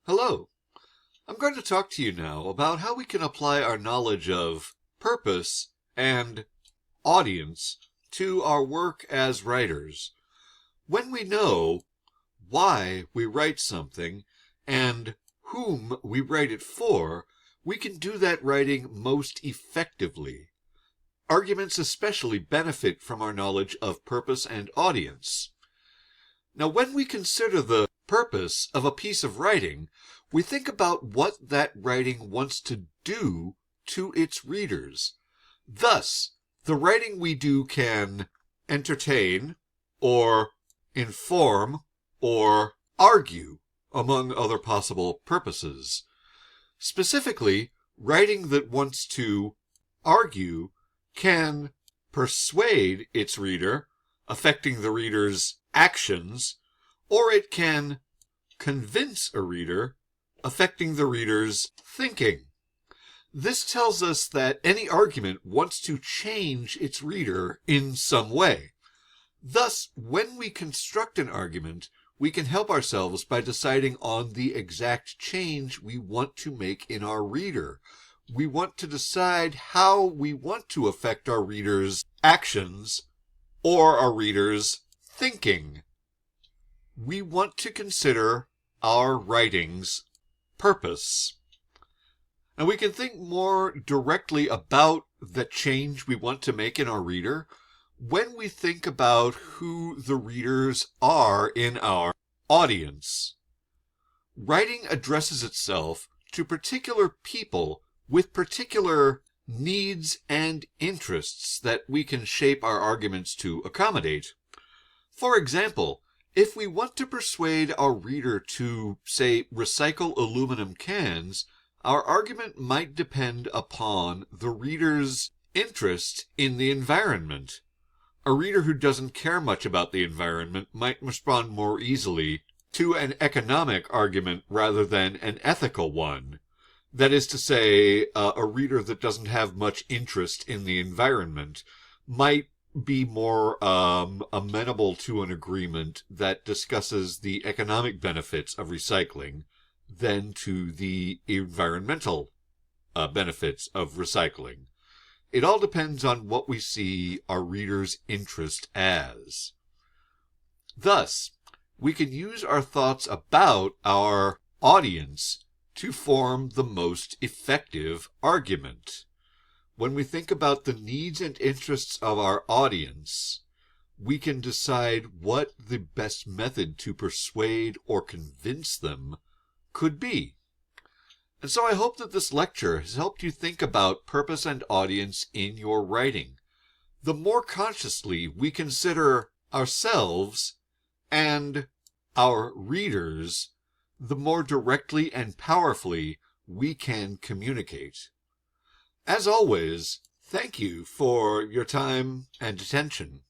Hello. I'm going to talk to you now about how we can apply our knowledge of purpose and audience to our work as writers. When we know why we write something and whom we write it for, we can do that writing most effectively. Arguments especially benefit from our knowledge of purpose and audience. Now, when we consider the purpose of a piece of writing, we think about what that writing wants to do to its readers. Thus, the writing we do can entertain, or inform, or argue, among other possible purposes. Specifically, writing that wants to argue can persuade its reader, affecting the reader's actions, or it can convince a reader, affecting the reader's thinking. This tells us that any argument wants to change its reader in some way. Thus, when we construct an argument, we can help ourselves by deciding on the exact change we want to make in our reader. We want to decide how we want to affect our reader's actions or our reader's thinking. We want to consider our writing's purpose. And we can think more directly about the change we want to make in our reader when we think about who the readers are in our audience. Writing addresses itself to particular people with particular needs and interests that we can shape our arguments to accommodate. For example, if we want to persuade our reader to, say, recycle aluminum cans, our argument might depend upon the reader's interest in the environment. A reader who doesn't care much about the environment might respond more easily to an economic argument rather than an ethical one. That is to say, a reader that doesn't have much interest in the environment might be more amenable to an agreement that discusses the economic benefits of recycling than to the environmental benefits of recycling. It all depends on what we see our reader's interest as. Thus, we can use our thoughts about our audience to form the most effective argument. When we think about the needs and interests of our audience, we can decide what the best method to persuade or convince them could be. And so I hope that this lecture has helped you think about purpose and audience in your writing. The more consciously we consider ourselves and our readers, the more directly and powerfully we can communicate. As always, thank you for your time and attention.